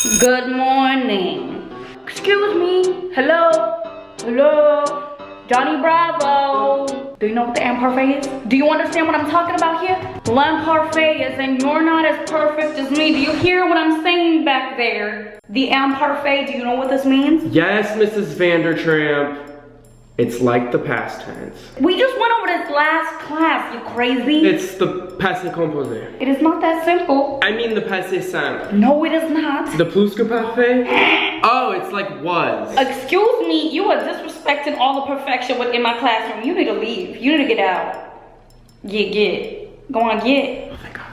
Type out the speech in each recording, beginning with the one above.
Good morning. Excuse me. Hello? Hello? Johnny Bravo. Do you know what the imparfait is? Do you understand what I'm talking about here? L'imparfait is, and you're not as perfect as me. Do you hear what I'm saying back there? The imparfait, do you know what this means? Yes, Mrs. Vandertramp. It's like the past tense. We just went over this last class, you crazy. It's the passé composé. It is not that simple. I mean the passé simple. No, it is not. The plus que parfait? Oh, it's like was. Excuse me, you are disrespecting all the perfection within my classroom. You need to leave. You need to get out. Get. Go on, get. Oh my God.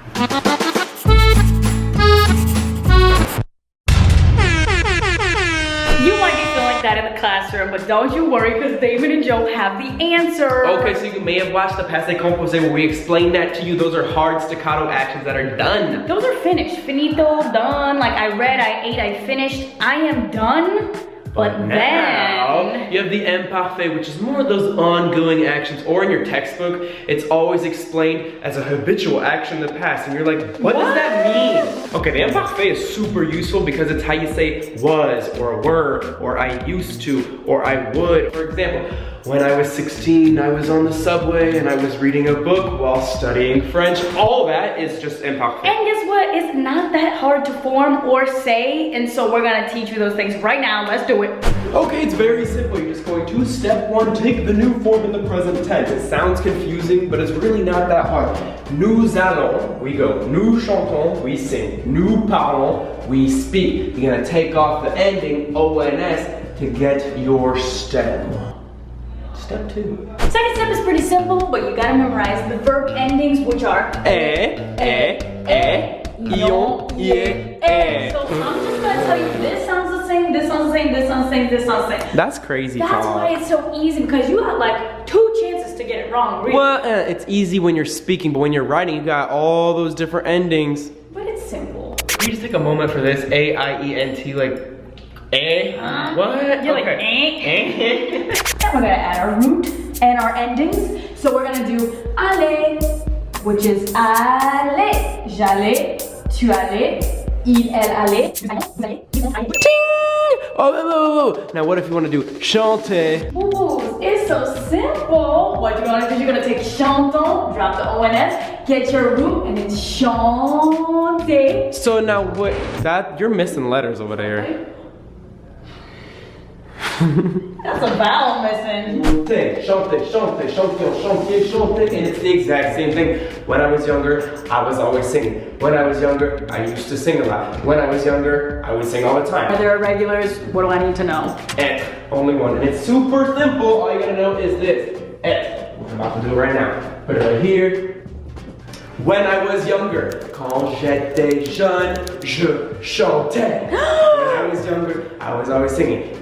You might be feeling that in the classroom, but don't you worry, because Damon and Joe have the answer. Okay, so you may have watched the passé composé where we explained that to you. Those are hard staccato actions that are done. Those are finished. Finito, done. Like I read, I ate, I finished. I am done. But now, then you have the imparfait, which is more of those ongoing actions, or in your textbook, it's always explained as a habitual action in the past, and you're like, what does that mean? Okay, the imparfait is super useful because it's how you say was, or were, or I used to, or I would. For example, when I was 16, I was on the subway and I was reading a book while studying French. All that is just imparfait. And guess what? It's not that hard to form or say, and so we're gonna teach you those things right now. Let's do it. Okay, it's very simple. You're just going to step one, take the new form in the present tense. It sounds confusing, but it's really not that hard. Nous allons, we go. Nous chantons, we sing. Nous parlons, we speak. You're gonna take off the ending, ONS, to get your stem. Step two. Second step is pretty simple, but you gotta memorize the verb endings, which are ion, ie, So I'm just gonna tell you, this sounds the same, this sounds the same, this sounds the same, this sounds the same. That's crazy, That's why it's so easy, because you have like 2 chances to get it wrong, really. Well, it's easy when you're speaking, but when you're writing, you got all those different endings. But it's simple. Can you just take a moment for this? A-I-E-N-T, like, what? You're like, okay. Then we're gonna add our root and our endings. So we're gonna do aller, which is aller, j'allais, tu allais, il, elle allait, vous allez, ils vont aller. Oh. Now what if you want to do chanter? Ooh, it's so simple. What you're gonna do, you're gonna take chanton, drop the ONS, get your root, and then chanter. So now what, you're missing letters over there. That's a vowel missing. Chanter, and it's the exact same thing. When I was younger, I was always singing. When I was younger, I used to sing a lot. When I was younger, I would sing all the time. Are there irregulars? What do I need to know? Et, only one. And it's super simple. All you gotta know is this. Et. I'm about to do it right now. Put it right here. When I was younger, quand j'étais jeune, je chantais. When I was younger, I was always singing.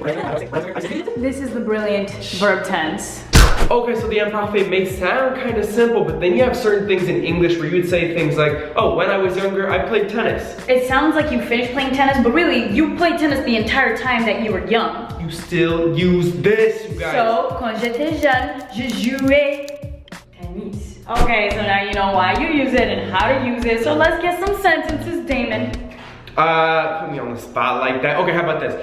This is the brilliant verb tense. Okay, so the imparfait may sound kind of simple, but then you have certain things in English where you would say things like, oh, when I was younger, I played tennis. It sounds like you finished playing tennis, but really, you played tennis the entire time that you were young. You still use this, you guys. So, quand j'étais jeune, je jouais tennis. Okay, so now you know why you use it and how to use it. So let's get some sentences, Damon. Put me on the spot like that. Okay, how about this?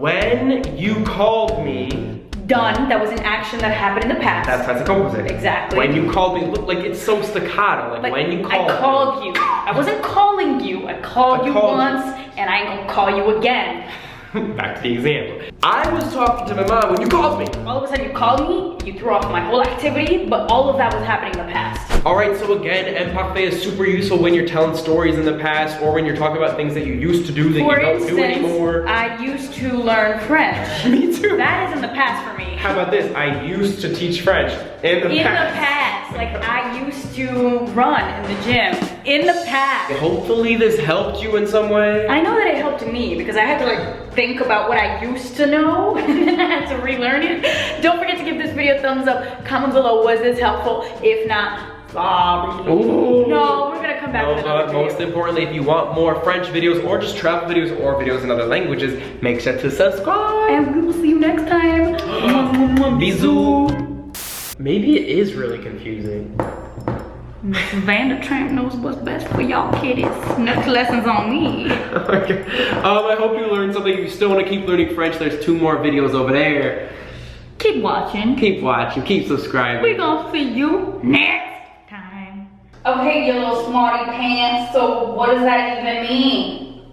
When you called me. Done, that was an action that happened in the past. That's passé composé. Exactly. When you called me, look, like it's so staccato. Like when you called I called you. I wasn't calling you. I called you once, and I ain't gonna call you again. Back to the example. I was talking to my mom when you called me. All of a sudden you called me, you threw off my whole activity, but all of that was happening in the past. Alright, so again, imparfait is super useful when you're telling stories in the past or when you're talking about things that you used to do that you don't do anymore. I used to learn French. Me too. That is in the past for me. How about this? I used to teach French in the past. Like I used to run in the gym in the past. Hopefully this helped you in some way. I know that it helped me because I had to like think about what I used to know and then I had to relearn it. Don't forget to give this video a thumbs up. Comment below, was this helpful? If not, sorry. Ooh. No, we're gonna come back with another video. Most importantly, if you want more French videos or just travel videos or videos in other languages, make sure to subscribe. And we will see you next time. Bisous. Maybe it is really confusing. Mrs. Vandertramp knows what's best for y'all kiddies. Next lesson's on me. Okay. I hope you learned something. If you still want to keep learning French, there's 2 more videos over there. Keep watching. Keep watching. Keep subscribing. We're gonna see you next time. Okay, you little smarty pants. So what does that even mean?